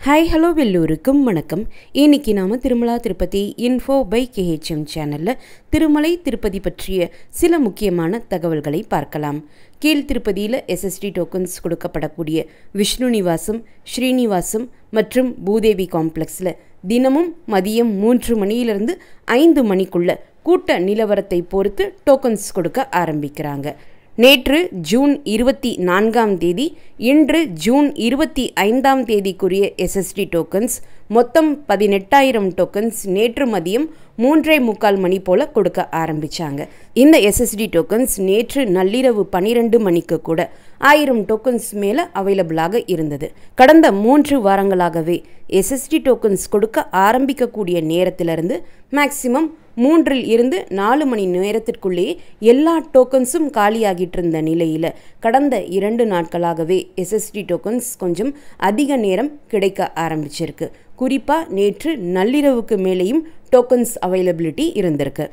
Hi hello வெல்லூருக்கும் வணக்கம். இன்னைக்கு நாம் Tirumala Tirupati info by KHM சேனலில் திருமலை திருப்பதி பற்றிய சில முக்கியமான தகவல்களை பார்க்கலாம். கீழ் திருப்பதியில் SSD டோக்கன்ஸ் கொடுக்கப்படக்கூடிய விஷ்ணு நிவாசம், ஸ்ரீனிவாசம் மற்றும் பூதேவி காம்ப்ளெக்ஸில் தினமும் மதியம் 3 மணியிலிருந்து 5 மணிக்குள்ள கூட்ட நிலவரத்தை பொறுத்து டோக்கன்ஸ் கொடுக்க ஆரம்பிக்கிறாங்க. நேற்று ஜூன் 24ஆம் தேதி, இன்று ஜூன் 25ஆம் தேதிக்குரிய SSD டோக்கன்ஸ் மொத்தம் 18,000 டோக்கன்ஸ் நேற்று மதியம் 3:45 மணி போல் கொடுக்க ஆரம்பித்தாங்க. இந்த SSD டோக்கன்ஸ் நேற்று நள்ளிரவு 12 மணிக்கு கூட 1000 டோக்கன்ஸ் மேலே அவைலபிளாக இருந்தது. கடந்த 3 வாரங்களாகவே SSD டோக்கன்ஸ் கொடுக்க ஆரம்பிக்கக்கூடிய நேரத்திலிருந்து மேக்சிமம் 3 இருந்து 4 மணி நேரத்திற்குள்ளேயே எல்லா டோக்கன்ஸும் காலியாகிட்டு இருந்த நிலையில் கடந்த 2 நாட்களாகவே SSD டோக்கன்ஸ் கொஞ்சம் அதிக நேரம் கிடைக்க ஆரம்பிச்சிருக்கு. குறிப்பாக நேற்று நள்ளிரவுக்கு மேலேயும் டோக்கன்ஸ் அவைலபிலிட்டி இருந்திருக்கு.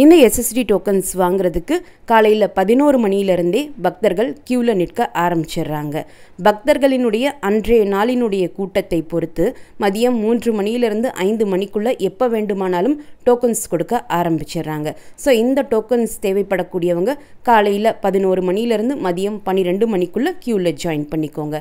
இந்த SSD டோக்கன்ஸ் வாங்குறதுக்கு காலையில் 11 மணியிலிருந்தே பக்தர்கள் கியூவில் நிற்க ஆரம்பிச்சிடுறாங்க. பக்தர்களினுடைய அன்றைய நாளினுடைய கூட்டத்தை பொறுத்து மதியம் 3 மணியிலிருந்து 5 மணிக்குள்ளே எப்போ வேண்டுமானாலும் டோக்கன்ஸ் கொடுக்க ஆரம்பிச்சிடுறாங்க. ஸோ இந்த டோக்கன்ஸ் தேவைப்படக்கூடியவங்க காலையில் 11 மணியிலிருந்து மதியம் 12 மணிக்குள்ளே கியூவில் ஜாயின் பண்ணிக்கோங்க.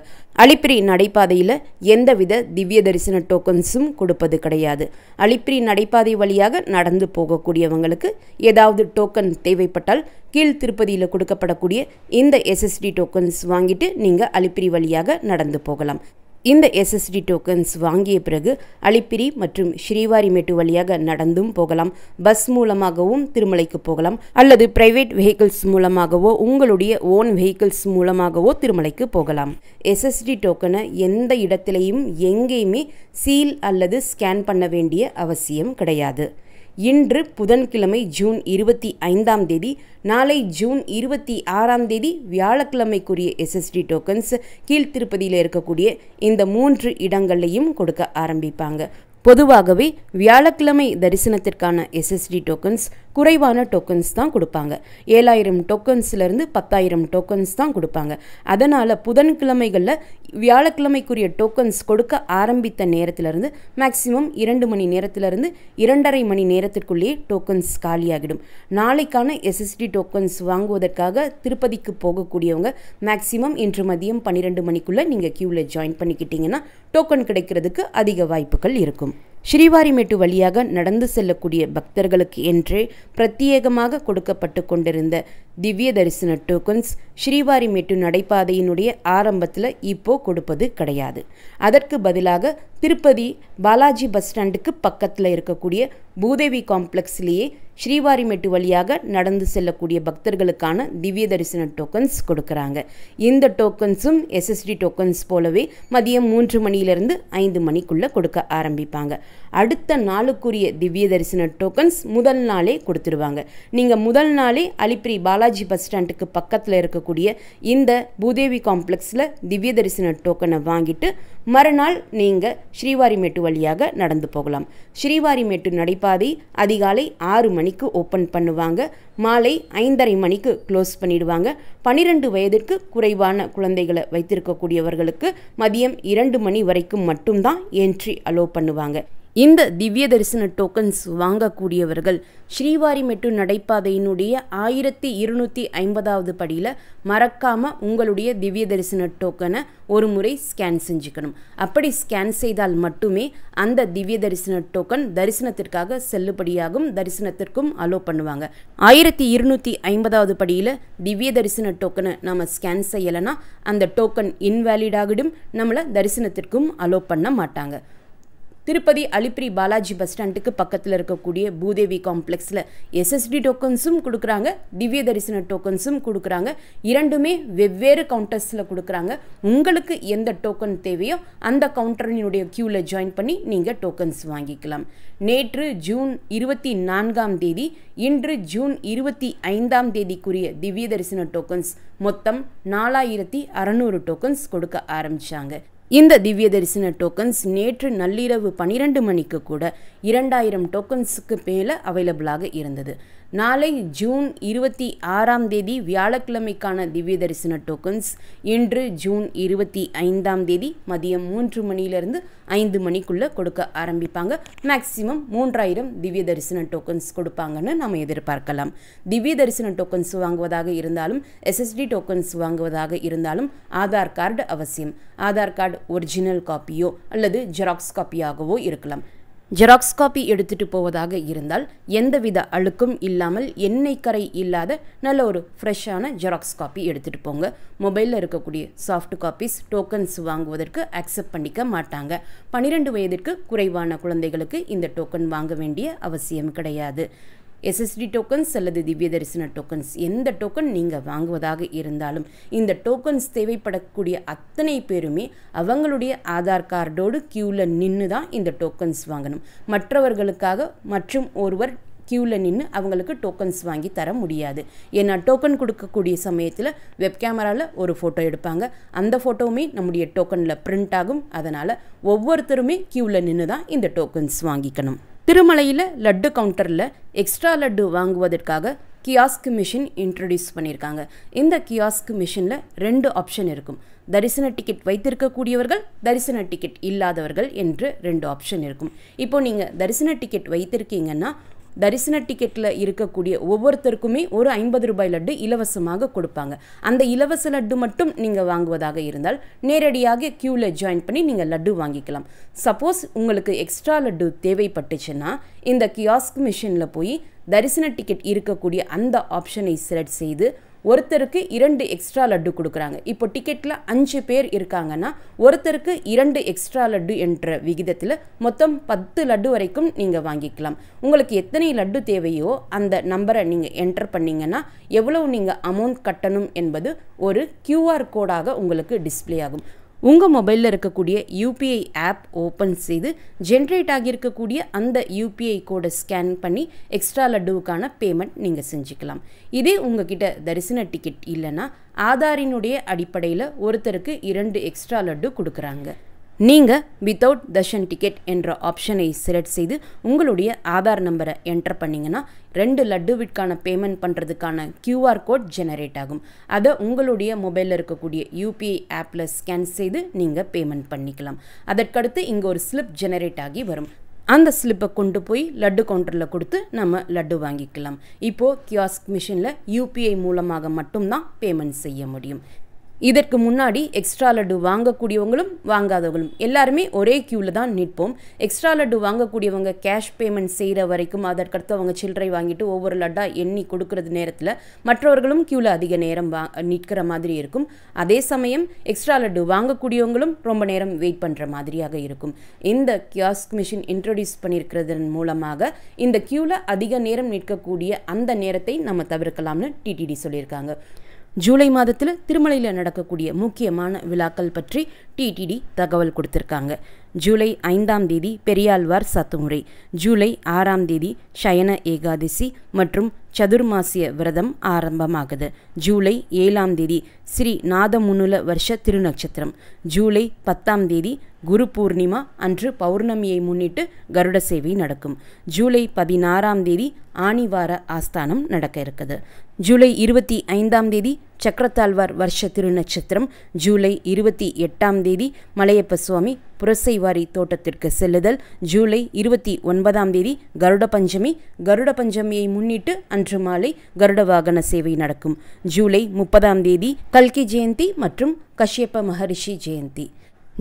அலிப்பிரி நடைபாதையில் எந்தவித திவ்ய தரிசன டோக்கன்ஸும் கொடுப்பது கிடையாது. அலிப்பிரி நடைபாதை வழியாக நடந்து போகக்கூடியவங்களுக்கு ஏதாவது டோக்கன் தேவைப்பட்டால் கீழ் திருப்பதியில் கொடுக்கப்படக்கூடிய இந்த SSD டோக்கன்ஸ் வாங்கிட்டு நீங்கள் அலிப்பிரி வழியாக நடந்து போகலாம். இந்த SSD டோக்கன்ஸ் வாங்கிய பிறகு அலிப்பிரி மற்றும் ஸ்ரீவாரிமேட்டு வழியாக நடந்தும் போகலாம், பஸ் மூலமாகவும் திருமலைக்கு போகலாம், அல்லது பிரைவேட் வெஹிக்கிள்ஸ் மூலமாகவோ உங்களுடைய ஓன் வெஹிக்கிள்ஸ் மூலமாகவோ திருமலைக்கு போகலாம். SSD டோக்கனை எந்த இடத்திலையும் எங்கேயுமே சீல் அல்லது ஸ்கேன் பண்ண வேண்டிய அவசியம் கிடையாது. இன்று புதன்கிழமை ஜூன் 25ஆம் தேதி, நாளை ஜூன் 26ஆம் தேதி வியாழக்கிழமைக்குரிய SSD டோக்கன்ஸ் கீழ் திருப்பதியில் இருக்கக்கூடிய இந்த 3 இடங்கள்லையும் கொடுக்க ஆரம்பிப்பாங்க. பொதுவாகவே வியாழக்கிழமை தரிசனத்திற்கான SSD டோக்கன்ஸ் குறைவான டோக்கன்ஸ் தான் கொடுப்பாங்க. 7,000 டோக்கன்ஸ்லேருந்து 10,000 டோக்கன்ஸ் தான் கொடுப்பாங்க. அதனால் புதன்கிழமைகளில் வியாழக்கிழமைக்குரிய டோக்கன்ஸ் கொடுக்க ஆரம்பித்த நேரத்திலிருந்து மேக்சிமம் 2 மணி நேரத்திலிருந்து 2.5 மணி நேரத்திற்குள்ளேயே டோக்கன்ஸ் காலியாகிடும். நாளைக்கான SSD டோக்கன்ஸ் வாங்குவதற்காக திருப்பதிக்கு போகக்கூடியவங்க மேக்சிமம் இன்று மதியம் 12 மணிக்குள்ளே நீங்கள் கியூவில் ஜாயின் பண்ணிக்கிட்டீங்கன்னா டோக்கன் கிடைக்கிறதுக்கு அதிக வாய்ப்புகள் இருக்கும். ஸ்ரீவாரிமேட்டு வழியாக நடந்து செல்லக்கூடிய பக்தர்களுக்கு என்றே பிரத்யேகமாக கொடுக்கப்பட்டு கொண்டிருந்த திவ்ய தரிசன டோக்கன்ஸ் ஸ்ரீவாரிமேட்டு நடைபாதையினுடைய ஆரம்பத்தில் இப்போ கொடுப்பது கிடையாது. அதற்கு பதிலாக திருப்பதி பாலாஜி பஸ் ஸ்டாண்டுக்கு பக்கத்தில் இருக்கக்கூடிய பூதேவி காம்ப்ளெக்ஸ்லேயே ஸ்ரீவாரிமேட்டு வழியாக நடந்து செல்லக்கூடிய பக்தர்களுக்கான திவ்ய தரிசன டோக்கன்ஸ் கொடுக்குறாங்க. இந்த டோக்கன்ஸும் SSD டோக்கன்ஸ் போலவே மதியம் 3 மணியிலிருந்து 5 மணிக்குள்ளே கொடுக்க ஆரம்பிப்பாங்க. அடுத்த நாளுக்குரிய திவ்ய தரிசன டோக்கன்ஸ் முதல் நாளே கொடுத்துருவாங்க. நீங்கள் முதல் நாளே அலிப்பிரி பாலாஜி பஸ் ஸ்டாண்டுக்கு பக்கத்தில் இருக்கக்கூடிய இந்த பூதேவி காம்ப்ளெக்ஸில் திவ்ய தரிசன டோக்கனை வாங்கிட்டு மறுநாள் நீங்கள் ஸ்ரீவாரிமேட்டு வழியாக நடந்து போகலாம். ஸ்ரீவாரிமேட்டு நடைபாதை அதிகாலை 6 மணிக்கு ஓப்பன் பண்ணுவாங்க, மாலை 5:30 மணிக்கு க்ளோஸ் பண்ணிடுவாங்க. 12 வயதிற்கு குறைவான குழந்தைகளை வைத்திருக்கக்கூடியவர்களுக்கு மதியம் 2 மணி வரைக்கும் மட்டும்தான் என்ட்ரி அலோவ் பண்ணுவாங்க. இந்த திவ்ய தரிசன டோக்கன்ஸ் வாங்கக்கூடியவர்கள் ஸ்ரீவாரிமேட்டு நடைபாதையினுடைய 1250வது படியில் மறக்காமல் உங்களுடைய திவ்ய தரிசன டோக்கனை ஒரு முறை ஸ்கேன் செஞ்சுக்கணும். அப்படி ஸ்கேன் செய்தால் மட்டுமே அந்த திவ்ய தரிசன டோக்கன் தரிசனத்திற்காக செல்லுபடியாகும், தரிசனத்திற்கும் அலோவ் பண்ணுவாங்க. 1250வது படியில் திவ்ய தரிசன டோக்கனை நம்ம ஸ்கேன் செய்யலைன்னா அந்த டோக்கன் இன்வேலிட் ஆகிடும், நம்மளை தரிசனத்திற்கும் அலோவ் பண்ண மாட்டாங்க. திருப்பதி அலிப்பிரி பாலாஜி பஸ் ஸ்டாண்டுக்கு பக்கத்தில் இருக்கக்கூடிய பூதேவி காம்ப்ளெக்ஸில் SSD டோக்கன்ஸும் கொடுக்குறாங்க, திவ்ய தரிசன டோக்கன்ஸும் கொடுக்குறாங்க. இரண்டுமே வெவ்வேறு கவுண்டர்ஸில் கொடுக்குறாங்க. உங்களுக்கு எந்த டோக்கன் தேவையோ அந்த கவுண்டரினுடைய கியூவில் ஜாயின் பண்ணி நீங்கள் டோக்கன்ஸ் வாங்கிக்கலாம். நேற்று ஜூன் 24ஆம் தேதி, இன்று ஜூன் 25ஆம் தேதிக்குரிய திவ்ய தரிசன டோக்கன்ஸ் மொத்தம் 4,600 டோக்கன்ஸ் கொடுக்க ஆரம்பித்தாங்க. இந்த திவ்ய தரிசன டோக்கன்ஸ் நேற்று நள்ளிரவு 12 மணிக்கு கூட 2,000 டோக்கன்ஸுக்கு மேலே அவைலபிளாக இருந்தது. நாளை ஜூன் 26ஆம் தேதி வியாழக்கிழமைக்கான திவ்ய தரிசன டோக்கன்ஸ் இன்று ஜூன் 25ஆம் தேதி மதியம் 3 மணியிலிருந்து 5 மணிக்குள்ளே கொடுக்க ஆரம்பிப்பாங்க. மேக்ஸிமம் 3000 திவ்ய தரிசன டோக்கன்ஸ் கொடுப்பாங்கன்னு நம்ம எதிர்பார்க்கலாம். திவ்ய தரிசன டோக்கன்ஸ் வாங்குவதாக இருந்தாலும் எஸ்எஸ்டி டோக்கன்ஸ் வாங்குவதாக இருந்தாலும் ஆதார் கார்டு அவசியம். ஆதார் கார்டு ஒரிஜினல் காப்பியோ அல்லது ஜெராக்ஸ் காப்பியாகவோ இருக்கலாம். ஜெராக்ஸ் காப்பி எடுத்துகிட்டு போவதாக இருந்தால் எந்தவித அழுக்கும் இல்லாமல் எண்ணெய் கரை இல்லாத நல்ல ஒரு ஃப்ரெஷ்ஷான ஜெராக்ஸ் காப்பி எடுத்துகிட்டு போங்க. மொபைலில் இருக்கக்கூடிய சாஃப்ட் காப்பீஸ் டோக்கன்ஸ் வாங்குவதற்கு அக்செப்ட் பண்ணிக்க மாட்டாங்க. 12 வயதிற்கு குறைவான குழந்தைகளுக்கு இந்த டோக்கன் வாங்க வேண்டிய அவசியம் கிடையாது. எஸ்எஸ்டி டோக்கன்ஸ் அல்லது திவ்ய தரிசன டோக்கன்ஸ் எந்த டோக்கன் நீங்கள் வாங்குவதாக இருந்தாலும் இந்த டோக்கன்ஸ் தேவைப்படக்கூடிய அத்தனை பேருமே அவங்களுடைய ஆதார் கார்டோடு க்யூவில் நின்று தான் இந்த டோக்கன்ஸ் வாங்கணும். மற்றவர்களுக்காக மற்றும் ஒருவர் க்யூவில் நின்று அவங்களுக்கு டோக்கன்ஸ் வாங்கி தர முடியாது. ஏன்னா டோக்கன் கொடுக்கக்கூடிய சமயத்தில் வெப் கேமராவில் ஒரு ஃபோட்டோ எடுப்பாங்க. அந்த ஃபோட்டோவுமே நம்முடைய டோக்கனில் பிரிண்ட் ஆகும். அதனால் ஒவ்வொருத்தருமே க்யூவில் நின்று தான் இந்த டோக்கன்ஸ் வாங்கிக்கணும். திருமலையில் லட்டு கவுண்டரில் எக்ஸ்ட்ரா லட்டு வாங்குவதற்காக கியாஸ்க் மிஷின் இன்ட்ரடியூஸ் பண்ணியிருக்காங்க. இந்த கியாஸ்க் மிஷினில் 2 ஆப்ஷன் இருக்கும். தரிசன டிக்கெட் வைத்திருக்கக்கூடியவர்கள், தரிசன டிக்கெட் இல்லாதவர்கள் என்று 2 ஆப்ஷன் இருக்கும். இப்போ நீங்கள் தரிசன டிக்கெட் வைத்திருக்கீங்கன்னா தரிசன டிக்கெட்டில் இருக்கக்கூடிய ஒவ்வொருத்தருக்குமே ஒரு 50 ரூபாய் லட்டு இலவசமாக கொடுப்பாங்க. அந்த இலவச லட்டு மட்டும் நீங்கள் வாங்குவதாக இருந்தால் நேரடியாக க்யூவில் ஜாயின் பண்ணி நீங்கள் லட்டு வாங்கிக்கலாம். சப்போஸ் உங்களுக்கு எக்ஸ்ட்ரா லட்டு தேவைப்பட்டுச்சுன்னா இந்த கியாஸ்க் மிஷினில் போய் தரிசன டிக்கெட் இருக்கக்கூடிய அந்த ஆப்ஷனை செலக்ட் செய்து ஒருத்தருக்கு 2 எக்ஸ்ட்ரா லட்டு கொடுக்குறாங்க. இப்போ டிக்கெட்டில் 5 பேர் இருக்காங்கன்னா ஒருத்தருக்கு 2 எக்ஸ்ட்ரா லட்டு என்ற விகிதத்தில் மொத்தம் 10 லட்டு வரைக்கும் நீங்கள் வாங்கிக்கலாம். உங்களுக்கு எத்தனை லட்டு தேவையோ அந்த நம்பரை நீங்கள் என்டர் பண்ணிங்கன்னா எவ்வளவு நீங்கள் அமௌண்ட் கட்டணும் என்பது ஒரு QR கோடாக உங்களுக்கு டிஸ்பிளே ஆகும். உங்கள் மொபைலில் இருக்கக்கூடிய யூபிஐ ஆப் ஓப்பன் செய்து ஜென்ரேட் ஆகியிருக்கக்கூடிய அந்த யூபிஐ கோடை ஸ்கேன் பண்ணி எக்ஸ்ட்ரா லட்டுவுக்கான பேமெண்ட் நீங்கள் செஞ்சுக்கலாம். இதே உங்ககிட்ட தரிசன டிக்கெட் இல்லைன்னா ஆதாரினுடைய அடிப்படையில் ஒருத்தருக்கு 2 எக்ஸ்ட்ரா லட்டு கொடுக்குறாங்க. நீங்கள் வித்தவுட் தர்ஷன் டிக்கெட் என்ற ஆப்ஷனை செலக்ட் செய்து உங்களுடைய ஆதார் நம்பரை என்டர் பண்ணிங்கன்னா 2 லட்டுவிற்கான பேமெண்ட் பண்ணுறதுக்கான QR கோட் ஜெனரேட் ஆகும். அதை உங்களுடைய மொபைலில் இருக்கக்கூடிய யூபிஐ ஆப்பில் ஸ்கேன் செய்து நீங்கள் பேமெண்ட் பண்ணிக்கலாம். அதற்கடுத்து இங்கே ஒரு ஸ்லிப் ஜெனரேட் ஆகி வரும். அந்த ஸ்லிப்பை கொண்டு போய் லட்டு கவுண்டரில் கொடுத்து நம்ம லட்டு வாங்கிக்கலாம். இப்போது கியாஸ்க் மிஷினில் யூபிஐ மூலமாக மட்டும்தான் பேமெண்ட் செய்ய முடியும். இதற்கு முன்னாடி எக்ஸ்ட்ரா லட்டு வாங்கக்கூடியவங்களும் வாங்காதவங்களும் எல்லாருமே ஒரே க்யூவில் தான் நிற்போம். எக்ஸ்ட்ரா லட்டு வாங்கக்கூடியவங்க கேஷ் பேமெண்ட் செய்கிற வரைக்கும் அதற்கடுத்து அவங்க சில்லறை வாங்கிட்டு ஒவ்வொரு லட்டாக எண்ணி கொடுக்கறது நேரத்தில் மற்றவர்களும் க்யூவில் அதிக நேரம் நிற்கிற மாதிரி இருக்கும். அதே சமயம் எக்ஸ்ட்ரா லட்டு வாங்கக்கூடியவங்களும் ரொம்ப நேரம் வெயிட் பண்ணுற மாதிரியாக இருக்கும். இந்த கியாஸ்க் மிஷின் இன்ட்ரடியூஸ் பண்ணியிருக்கிறதன் மூலமாக இந்த க்யூவில் அதிக நேரம் நிற்கக்கூடிய அந்த நேரத்தை நம்ம தவிர்க்கலாம்னு டிடிடி சொல்லியிருக்காங்க. ஜூலை மாதத்தில் திருமலையில் நடக்கக்கூடிய முக்கியமான விழாக்கள் பற்றி டிடிடி தகவல் கொடுத்துருக்காங்க. ஜூலை 5ஆம் தேதி பெரியாழ்வார் சத்துமுறை, ஜூலை 6ஆம் தேதி சயன ஏகாதசி மற்றும் சதுர்மாசிய விரதம் ஆரம்பமாகுது. ஜூலை 7ஆம் தேதி ஸ்ரீ நாதமுனுல வருஷ திருநட்சத்திரம், ஜூலை 10ஆம் தேதி குரு பூர்ணிமா அன்று பௌர்ணமியை முன்னிட்டு கருட சேவை நடக்கும். ஜூலை 16ஆம் தேதி ஆணிவார ஆஸ்தானம் நடக்க இருக்குது. ஜூலை 25ஆம் தேதி சக்கரத்தாழ்வார் வருஷ திருநட்சத்திரம், ஜூலை 28ஆம் தேதி மலையப்ப சுவாமி புரசைவாரி தோட்டத்திற்கு செல்லுதல், ஜூலை 29ஆம் தேதி கருட பஞ்சமி, கருட பஞ்சமியை முன்னிட்டு அன்று மாலை கருட வாகன சேவை நடக்கும். ஜூலை 30ஆம் தேதி கல்கி ஜெயந்தி மற்றும் கஷ்யப்ப மகரிஷி ஜெயந்தி.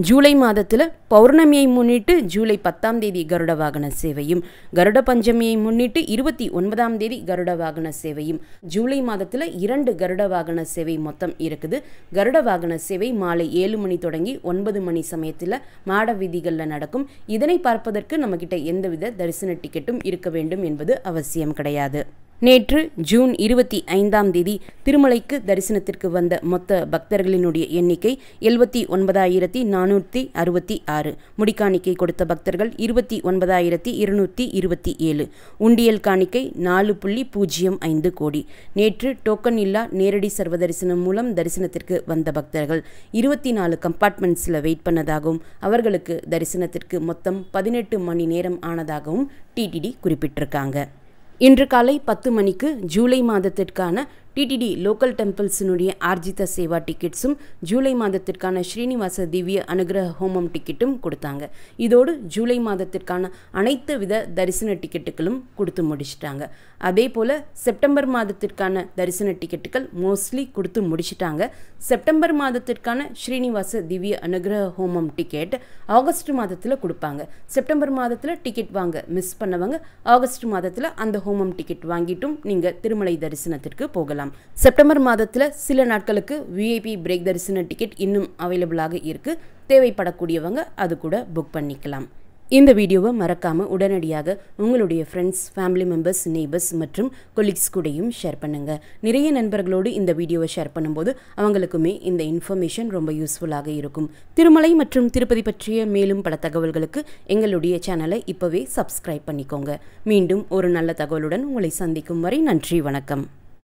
ஜூலை மாதத்தில் பௌர்ணமியை முன்னிட்டு ஜூலை 10ஆம் தேதி கருட வாகன சேவையும், கருட பஞ்சமியை முன்னிட்டு 29ஆம் தேதி கருட வாகன சேவையும். ஜூலை மாதத்தில் 2 கருட வாகன சேவை மொத்தம் இருக்குது. கருட வாகன சேவை மாலை 7 மணி தொடங்கி 9 மணி சமயத்தில் மாட வீதிகளில் நடக்கும். இதனை பார்ப்பதற்கு நம்மக்கிட்ட எந்தவித தரிசன டிக்கெட்டும் இருக்க வேண்டும் என்பது அவசியம் கிடையாது. நேற்று ஜூன் 25ஆம் தேதி திருமலைக்கு தரிசனத்திற்கு வந்த மொத்த பக்தர்களினுடைய எண்ணிக்கை 79,466. முடிக்காணிக்கை கொடுத்த பக்தர்கள் 29,227. உண்டியல் காணிக்கை 4.05 கோடி. நேற்று டோக்கன் இல்லா நேரடி சர்வதரிசனம் மூலம் தரிசனத்திற்கு வந்த பக்தர்கள் 24 கம்பார்ட்மெண்ட்ஸில் வெயிட் பண்ணதாகவும் அவர்களுக்கு தரிசனத்திற்கு மொத்தம் 18 மணி நேரம் ஆனதாகவும் டிடிடி குறிப்பிட்டிருக்காங்க. இன்று காலை 10 மணிக்கு ஜூலை மாதத்திற்கான டிடிடி லோக்கல் டெம்பிள்ஸினுடைய ஆர்ஜித சேவா டிக்கெட்ஸும் ஜூலை மாதத்திற்கான ஸ்ரீனிவாச திவ்ய அனுகிரக ஹோமம் டிக்கெட்டும் கொடுத்தாங்க. இதோடு ஜூலை மாதத்திற்கான அனைத்து வித தரிசன டிக்கெட்டுகளும் கொடுத்து முடிச்சிட்டாங்க. அதே போல் செப்டம்பர் மாதத்திற்கான தரிசன டிக்கெட்டுகள் மோஸ்ட்லி கொடுத்து முடிச்சிட்டாங்க. செப்டம்பர் மாதத்திற்கான ஸ்ரீனிவாச திவ்ய அனுகிரக ஹோமம் டிக்கெட் ஆகஸ்ட் மாதத்தில் கொடுப்பாங்க. செப்டம்பர் மாதத்தில் டிக்கெட் வாங்க மிஸ் பண்ணவங்க ஆகஸ்ட் மாதத்தில் அந்த ஹோமம் டிக்கெட் வாங்கிட்டும் நீங்கள் திருமலை தரிசனத்திற்கு போகலாம். செப்டம்பர் மாதத்தில் சில நாட்களுக்கு விஐபி பிரேக் தரிசன டிக்கெட் இன்னும் அவைலபிளாக இருக்கு. தேவைப்படக்கூடியவங்க அது கூட புக் பண்ணிக்கலாம். இந்த வீடியோவை மறக்காமல் உடனடியாக உங்களுடைய ஃப்ரெண்ட்ஸ், ஃபேமிலி மெம்பர்ஸ், நெய்பர்ஸ் மற்றும் கொலீக்ஸ் கூடயும் ஷேர் பண்ணுங்கள். நிறைய நண்பர்களோடு இந்த வீடியோவை ஷேர் பண்ணும்போது அவங்களுக்குமே இந்த இன்ஃபர்மேஷன் ரொம்ப யூஸ்ஃபுல்லாக இருக்கும். திருமலை மற்றும் திருப்பதி பற்றிய மேலும் பல தகவல்களுக்கு எங்களுடைய சேனலை இப்போவே சப்ஸ்கிரைப் பண்ணிக்கோங்க. மீண்டும் ஒரு நல்ல தகவலுடன் உங்களை சந்திக்கும் வரை நன்றி, வணக்கம்.